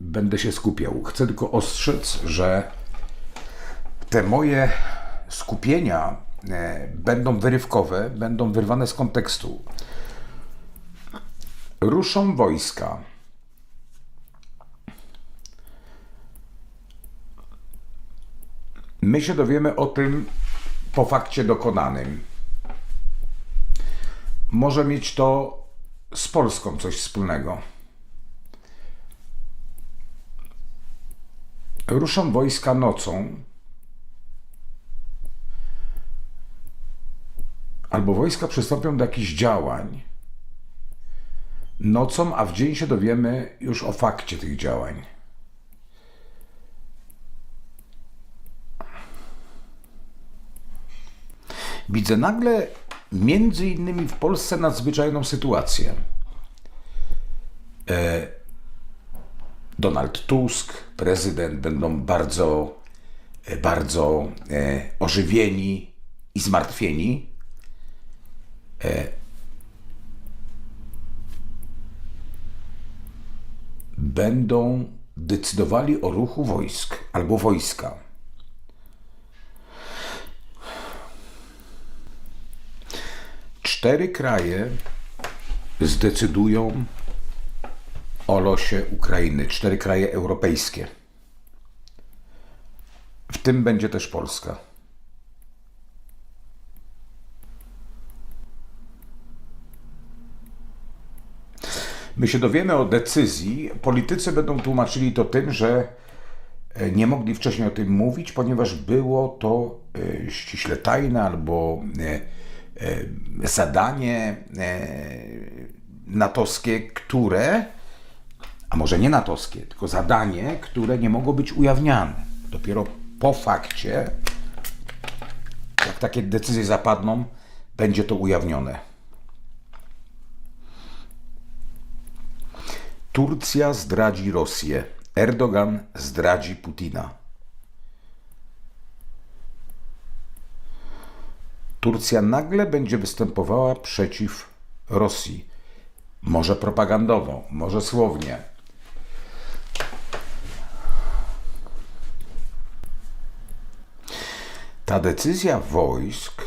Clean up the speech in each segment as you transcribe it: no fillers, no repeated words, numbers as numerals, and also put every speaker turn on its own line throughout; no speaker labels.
będę się skupiał. Chcę tylko ostrzec, że te moje skupienia będą wyrywkowe, będą wyrwane z kontekstu. Ruszą wojska. My się dowiemy o tym po fakcie dokonanym. Może mieć to z Polską coś wspólnego. Ruszą wojska nocą, albo wojska przystąpią do jakichś działań nocą, a w dzień się dowiemy już o fakcie tych działań. Widzę nagle między innymi w Polsce nadzwyczajną sytuację. Donald Tusk, prezydent będą bardzo ożywieni i zmartwieni. Będą decydowali o ruchu wojsk albo wojska. Cztery kraje zdecydują o losie Ukrainy. Cztery kraje europejskie. W tym będzie też Polska. My się dowiemy o decyzji. Politycy będą tłumaczyli to tym, że nie mogli wcześniej o tym mówić, ponieważ było to ściśle tajne albo zadanie natowskie, które, a może nie natowskie, tylko zadanie, które nie mogło być ujawniane. Dopiero po fakcie, jak takie decyzje zapadną, będzie to ujawnione. Turcja zdradzi Rosję. Erdogan zdradzi Putina. Turcja nagle będzie występowała przeciw Rosji. Może propagandowo, może słownie. Ta decyzja wojsk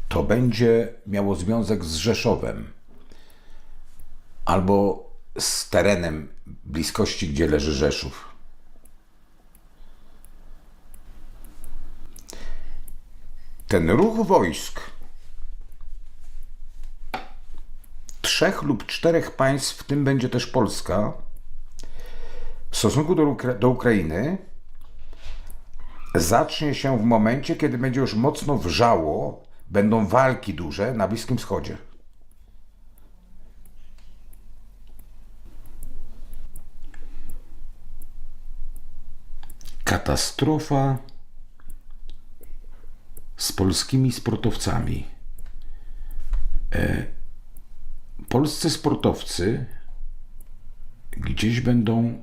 to będzie miało związek z Rzeszowem albo z terenem bliskości, gdzie leży Rzeszów. Ten ruch wojsk 3 lub 4 państw, w tym będzie też Polska, w stosunku do Ukrainy zacznie się w momencie, kiedy będzie już mocno wrzało, będą walki duże na Bliskim Wschodzie. Katastrofa z polskimi sportowcami. Polscy sportowcy gdzieś będą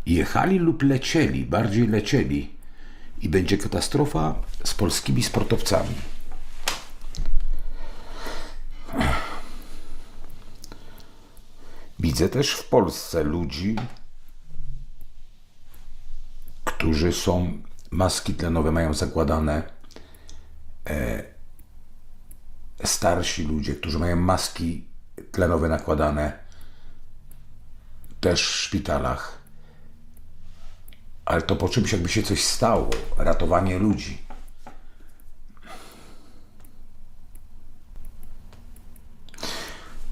jechali lub lecieli, bardziej lecieli, i będzie katastrofa z polskimi sportowcami. Widzę też w Polsce ludzi, którzy są, maski tlenowe mają zakładane, starsi ludzie, którzy mają maski tlenowe nakładane, też w szpitalach. Ale to po czymś jakby się coś stało, ratowanie ludzi.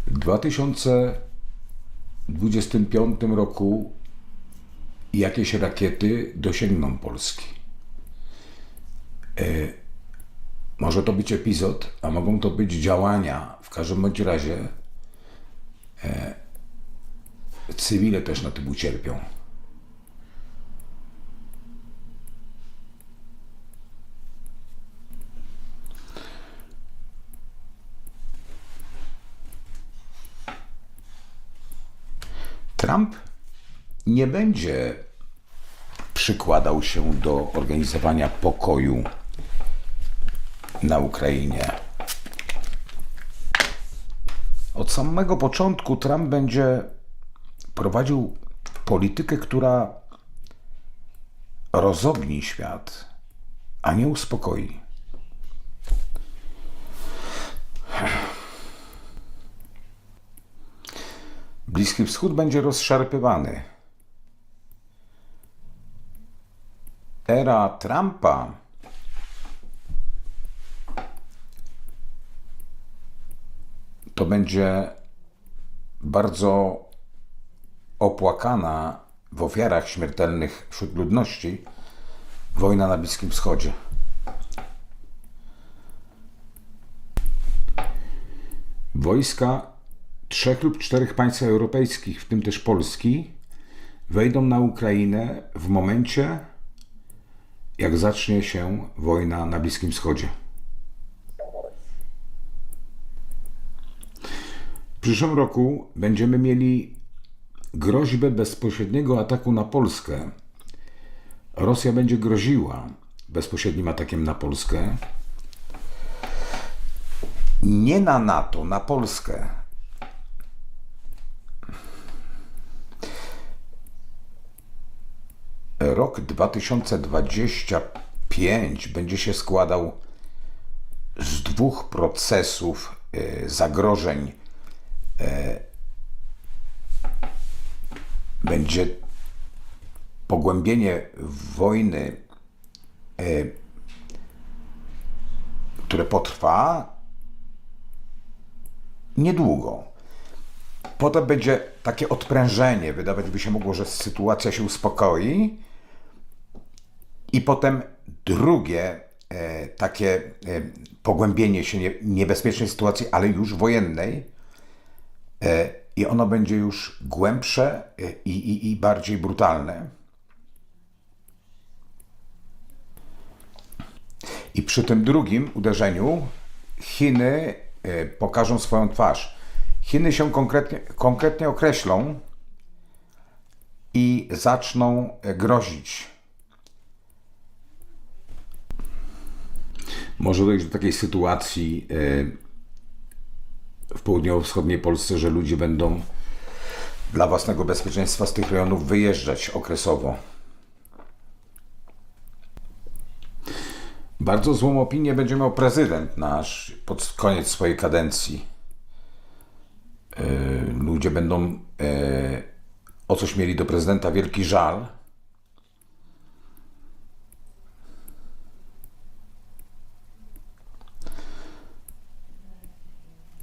W 2025 roku jakieś rakiety dosięgną Polski. Może to być epizod, a mogą to być działania. W każdym bądź razie cywile też na tym ucierpią. Trump nie będzie przykładał się do organizowania pokoju na Ukrainie. Od samego początku Trump będzie prowadził politykę, która rozogni świat, a nie uspokoi. Bliski Wschód będzie rozszarpywany. Era Trumpa to będzie bardzo opłakana w ofiarach śmiertelnych wśród ludności wojna na Bliskim Wschodzie. Wojska 3 lub 4 państw europejskich, w tym też Polski, wejdą na Ukrainę w momencie, jak zacznie się wojna na Bliskim Wschodzie. W przyszłym roku będziemy mieli groźbę bezpośredniego ataku na Polskę. Rosja będzie groziła bezpośrednim atakiem na Polskę. Nie na NATO, na Polskę. Rok 2025 będzie się składał z 2 procesów zagrożeń. Będzie pogłębienie wojny, które potrwa niedługo. Potem będzie takie odprężenie. Wydawać by się mogło, że sytuacja się uspokoi. I potem drugie takie pogłębienie się niebezpiecznej sytuacji, ale już wojennej. I ono będzie już głębsze i bardziej brutalne. I przy tym drugim uderzeniu Chiny pokażą swoją twarz. Chiny się konkretnie określą i zaczną grozić. Może dojść do takiej sytuacji w południowo-wschodniej Polsce, że ludzie będą dla własnego bezpieczeństwa z tych rejonów wyjeżdżać okresowo. Bardzo złą opinię będzie miał prezydent nasz pod koniec swojej kadencji. Ludzie będą o coś mieli do prezydenta wielki żal.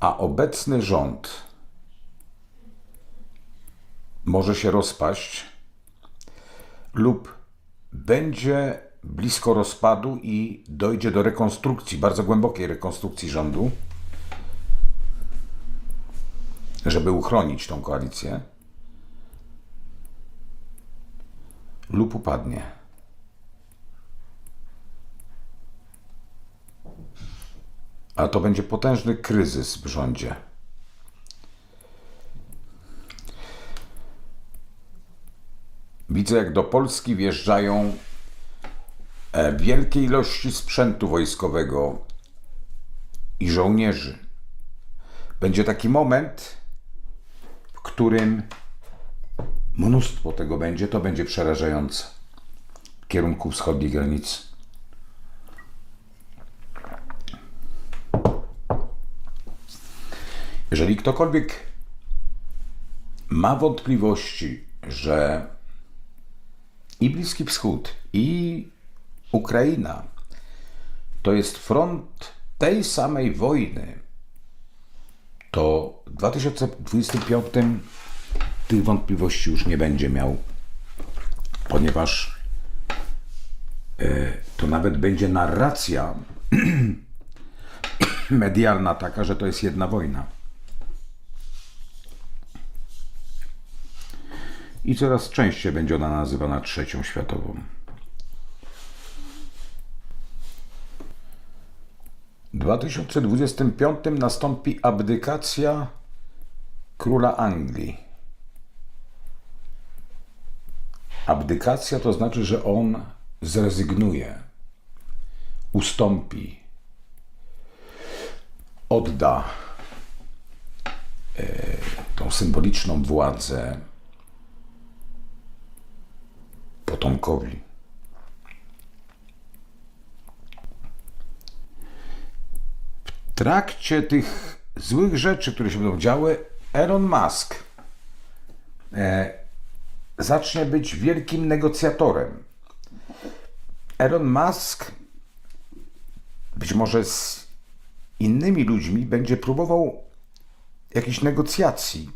A obecny rząd może się rozpaść lub będzie blisko rozpadu i dojdzie do rekonstrukcji, bardzo głębokiej rekonstrukcji rządu, żeby uchronić tą koalicję, lub upadnie. A to będzie potężny kryzys w rządzie. Widzę, jak do Polski wjeżdżają wielkie ilości sprzętu wojskowego i żołnierzy. Będzie taki moment, w którym mnóstwo tego będzie, to będzie przerażające w kierunku wschodniej granicy. Jeżeli ktokolwiek ma wątpliwości, że i Bliski Wschód, i Ukraina to jest front tej samej wojny, to w 2025 tych wątpliwości już nie będzie miał, ponieważ to nawet będzie narracja medialna taka, że to jest jedna wojna. I coraz częściej będzie ona nazywana trzecią światową. W 2025 nastąpi abdykacja króla Anglii. Abdykacja to znaczy, że on zrezygnuje, ustąpi, odda tą symboliczną władzę potomkowi. W trakcie tych złych rzeczy, które się będą działy, Elon Musk zacznie być wielkim negocjatorem. Elon Musk być może z innymi ludźmi będzie próbował jakichś negocjacji.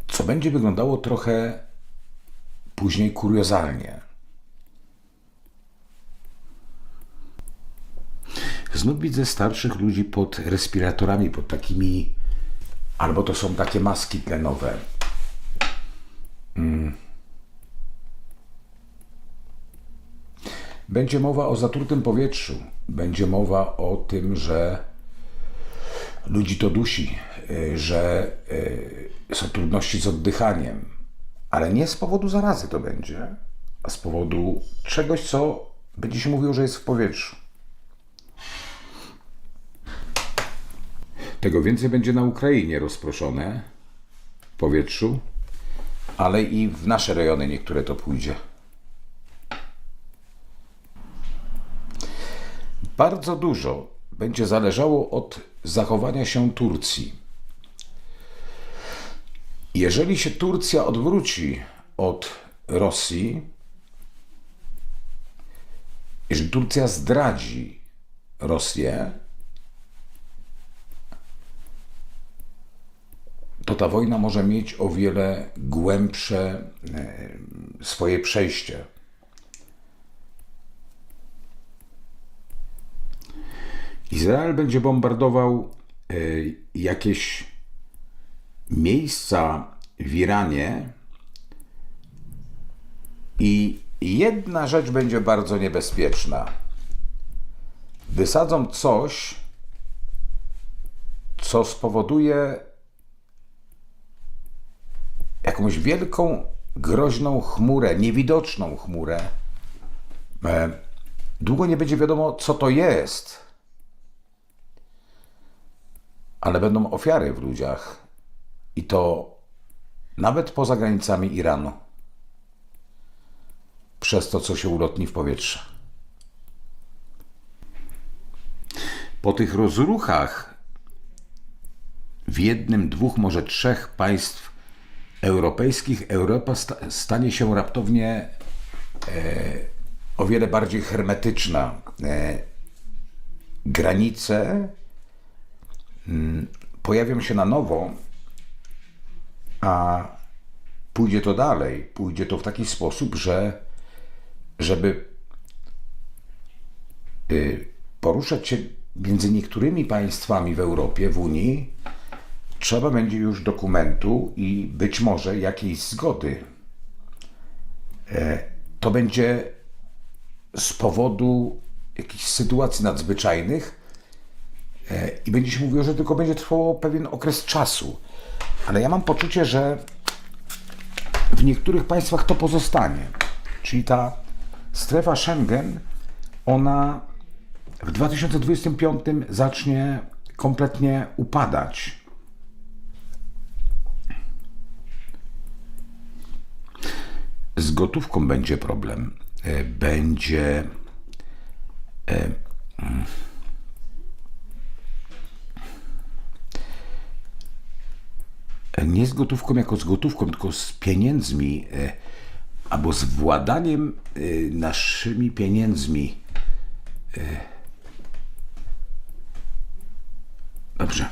Co będzie wyglądało trochę później kuriozalnie. Znów widzę starszych ludzi pod respiratorami, pod takimi, albo to są takie maski tlenowe. Będzie mowa o zatrutym powietrzu. Będzie mowa o tym, że ludzi to dusi, że są trudności z oddychaniem. Ale nie z powodu zarazy to będzie, a z powodu czegoś, co będzie się mówiło, że jest w powietrzu. Tego więcej będzie na Ukrainie rozproszone w powietrzu, ale i w nasze rejony niektóre to pójdzie. Bardzo dużo będzie zależało od zachowania się Turcji. Jeżeli się Turcja odwróci od Rosji, jeżeli Turcja zdradzi Rosję, to ta wojna może mieć o wiele głębsze swoje przejście. Izrael będzie bombardował jakieś miejsca w Iranie i jedna rzecz będzie bardzo niebezpieczna. Wysadzą coś, co spowoduje jakąś wielką, groźną chmurę, niewidoczną chmurę. Długo nie będzie wiadomo, co to jest, ale będą ofiary w ludziach i to nawet poza granicami Iranu przez to, co się ulotni w powietrze. Po tych rozruchach w jednym, dwóch, może trzech państw europejskich Europa stanie się raptownie o wiele bardziej hermetyczna. Granice pojawią się na nowo, a pójdzie to dalej. Pójdzie to w taki sposób, że żeby poruszać się między niektórymi państwami w Europie, w Unii, trzeba będzie już dokumentu i być może jakiejś zgody. To będzie z powodu jakichś sytuacji nadzwyczajnych i będzie się mówiło, że tylko będzie trwało pewien okres czasu. Ale ja mam poczucie, że w niektórych państwach to pozostanie. Czyli ta strefa Schengen, ona w 2025 zacznie kompletnie upadać. Z gotówką będzie problem. Będzie nie z gotówką jako z gotówką, tylko z pieniędzmi albo z władaniem naszymi pieniędzmi. Dobrze.